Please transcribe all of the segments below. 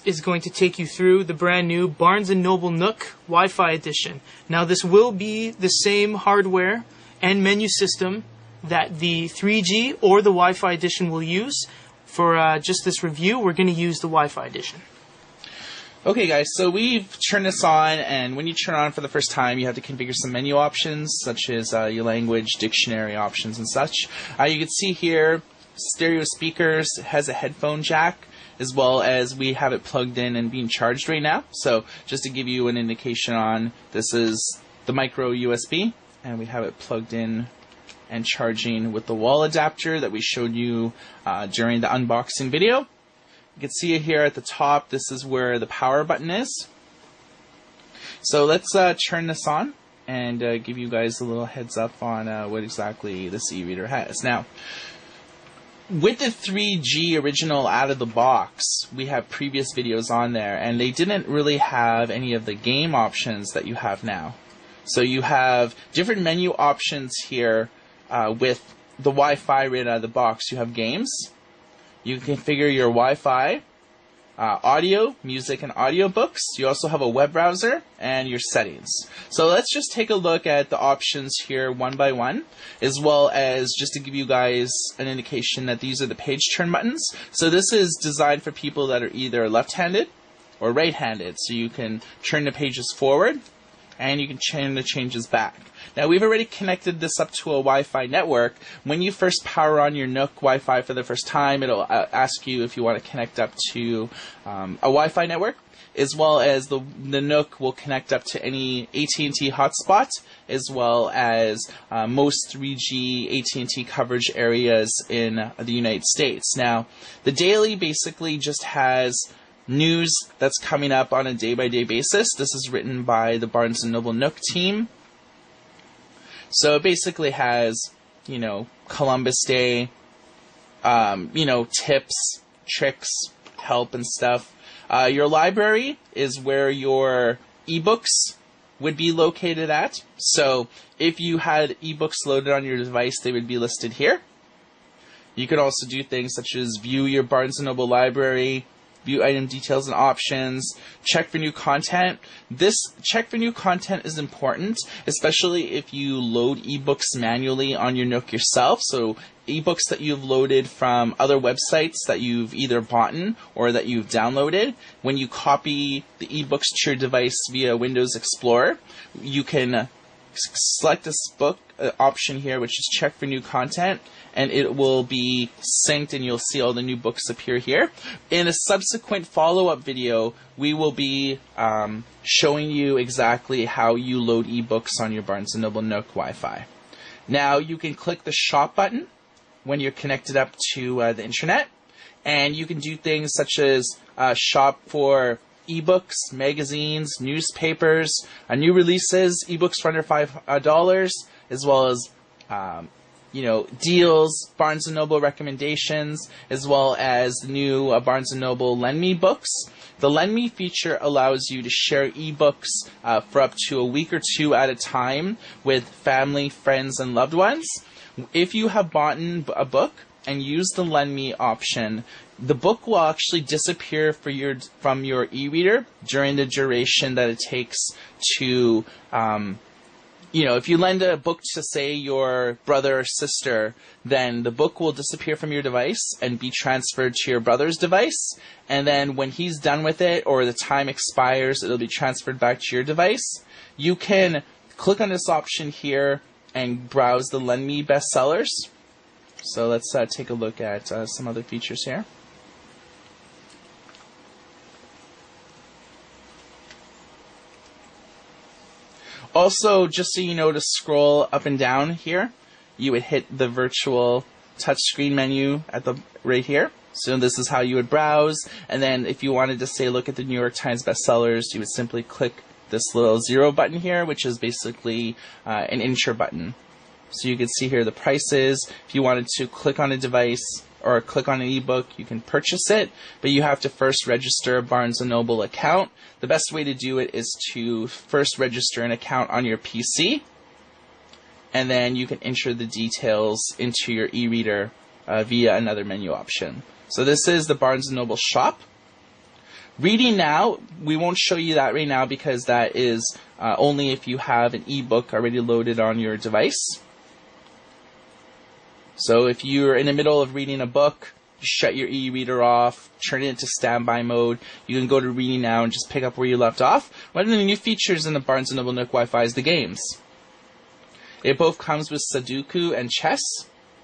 is going to take you through the brand new Barnes & Noble Nook Wi-Fi edition. Now this will be the same hardware and menu system that the 3G or the Wi-Fi edition will use. For just this review, we're going to use the Wi-Fi edition. Okay guys, so we've turned this on, and when you turn it on for the first time, you have to configure some menu options, such as your language, dictionary options, and such. You can see here, stereo speakers, has a headphone jack, as well as we have it plugged in and being charged right now. So just to give you an indication on, this is the micro USB, and we have it plugged in and charging with the wall adapter that we showed you during the unboxing video. You can see it here at the top. This is where the power button is. So let's turn this on and give you guys a little heads up on what exactly this e-reader has. Now, with the 3G original out of the box, we have previous videos on there, and they didn't really have any of the game options that you have now. So you have different menu options here with the Wi-Fi right out of the box. You have games. You can configure your Wi-Fi, audio, music, and audiobooks. You also have a web browser and your settings. So let's just take a look at the options here one by one, as well as just to give you guys an indication that these are the page turn buttons. So this is designed for people that are either left-handed or right-handed. So you can turn the pages forward and you can turn the changes back. Now, we've already connected this up to a Wi-Fi network. When you first power on your Nook Wi-Fi for the first time, it'll ask you if you want to connect up to a Wi-Fi network, as well as the Nook will connect up to any AT&T hotspot, as well as most 3G AT&T coverage areas in the United States. Now, the daily basically just has news that's coming up on a day-by-day basis. This is written by the Barnes & Noble Nook team. So it basically has, you know, Columbus Day, you know, tips, tricks, help, and stuff. Your library is where your ebooks would be located at. So if you had ebooks loaded on your device, they would be listed here. You could also do things such as view your Barnes & Noble library, view item details and options, check for new content. This check for new content is important, especially if you load ebooks manually on your Nook yourself. So ebooks that you've loaded from other websites that you've either bought or that you've downloaded, when you copy the ebooks to your device via Windows Explorer, you can select this book option here, which is check for new content, and it will be synced and you'll see all the new books appear here. In a subsequent follow-up video, we will be showing you exactly how you load ebooks on your Barnes & Noble Nook Wi-Fi. Now you can click the shop button when you're connected up to the internet, and you can do things such as shop for ebooks, magazines, newspapers, new releases, ebooks for under $5, as well as you know, deals, Barnes & Noble recommendations, as well as the new Barnes & Noble Lend Me books. The Lend Me feature allows you to share ebooks for up to a week or two at a time with family, friends, and loved ones. If you have bought a book and use the Lend Me option, the book will actually disappear from your e-reader during the duration that it takes to, you know, if you lend a book to, say, your brother or sister, then the book will disappear from your device and be transferred to your brother's device. And then when he's done with it or the time expires, it'll be transferred back to your device. You can click on this option here and browse the Lend Me bestsellers. So let's take a look at some other features here. Also, just so you know, to scroll up and down here, you would hit the virtual touchscreen menu at the right here. So this is how you would browse. And then if you wanted to, say, look at the New York Times bestsellers, you would simply click this little 0 button here, which is basically an insure button. So you can see here the prices. If you wanted to click on a device or click on an ebook, you can purchase it, but you have to first register a Barnes & Noble account. The best way to do it is to first register an account on your PC, and then you can enter the details into your e-reader via another menu option. So this is the Barnes & Noble shop. Reading now, we won't show you that right now because that is only if you have an ebook already loaded on your device. So if you're in the middle of reading a book, you shut your e-reader off, turn it into standby mode. You can go to Reading Now and just pick up where you left off. One of the new features in the Barnes & Noble Nook Wi-Fi is the games. It both comes with Sudoku and chess.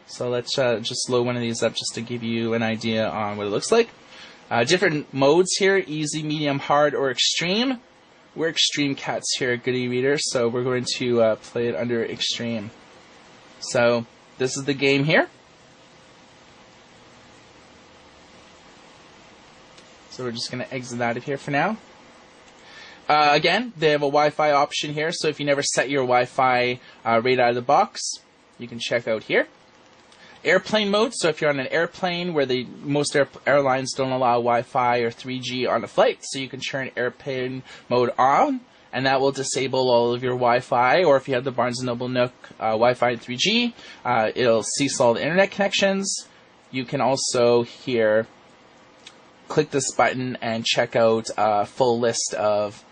So let's just load one of these up just to give you an idea on what it looks like. Different modes here, easy, medium, hard, or extreme. We're extreme cats here at Good e-Reader, so we're going to play it under extreme. So this is the game here. So we're just going to exit out of here for now. Again, they have a Wi-Fi option here, so if you never set your Wi-Fi right out of the box, you can check out here. Airplane mode, so if you're on an airplane where most airlines don't allow Wi-Fi or 3G on a flight, so you can turn airplane mode on, and that will disable all of your Wi-Fi, or if you have the Barnes & Noble Nook Wi-Fi and 3G, it'll cease all the internet connections. You can also here click this button and check out a full list of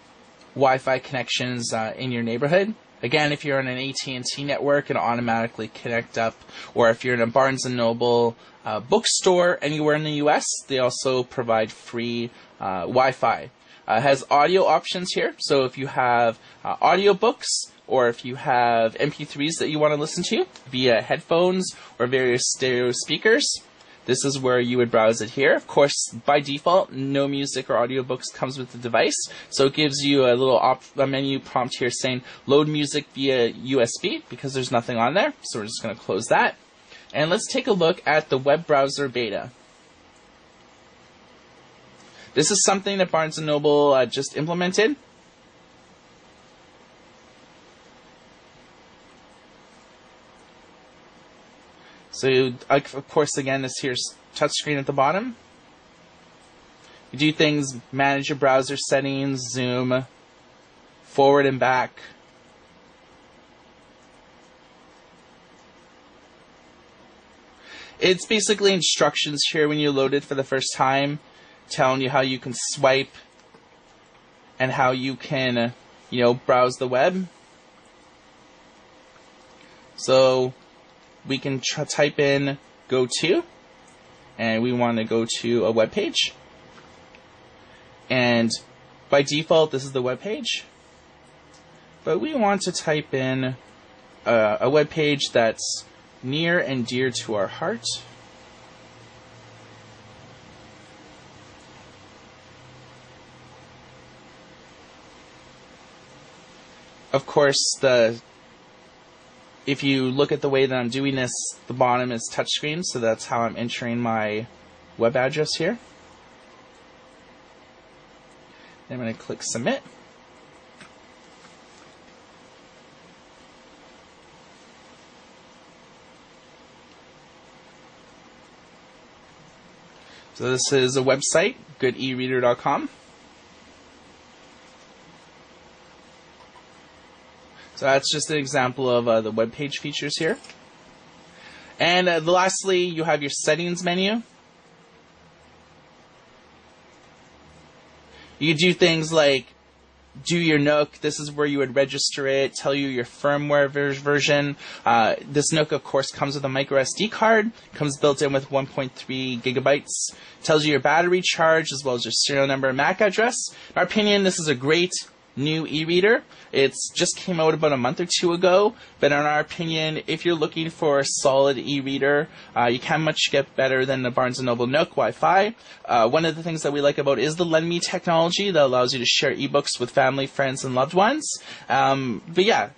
Wi-Fi connections in your neighborhood. Again, if you're on an AT&T network, it'll automatically connect up. Or if you're in a Barnes & Noble bookstore anywhere in the U.S., they also provide free Wi-Fi. It has audio options here. So if you have audiobooks or if you have MP3s that you want to listen to via headphones or various stereo speakers, this is where you would browse it here. Of course, by default, no music or audiobooks comes with the device, so it gives you a little a menu prompt here saying load music via USB because there's nothing on there, so we're just going to close that. And let's take a look at the web browser beta. This is something that Barnes & Noble just implemented. So, of course, again, this here's touchscreen at the bottom. You do things, manage your browser settings, zoom, forward and back. It's basically instructions here when you load it for the first time, telling you how you can swipe and how you can, browse the web. So we can type in go to, and we want to go to a web page. And by default, this is the web page. But we want to type in a web page that's near and dear to our heart. Of course, if you look at the way that I'm doing this, the bottom is touchscreen, so that's how I'm entering my web address here. I'm going to click submit. So this is a website, goodereader.com. So that's just an example of the web page features here. And lastly, you have your settings menu. You do things like do your Nook. This is where you would register it, tell you your firmware version. This Nook, of course, comes with a micro SD card. Comes built in with 1.3 gigabytes. Tells you your battery charge as well as your serial number and MAC address. In our opinion, this is a great new e-reader. It's just came out about a month or two ago, but in our opinion, if you're looking for a solid e-reader, you can't much get better than the Barnes & Noble Nook Wi-Fi. One of the things that we like about it is the Lend Me technology that allows you to share ebooks with family, friends, and loved ones. But yeah,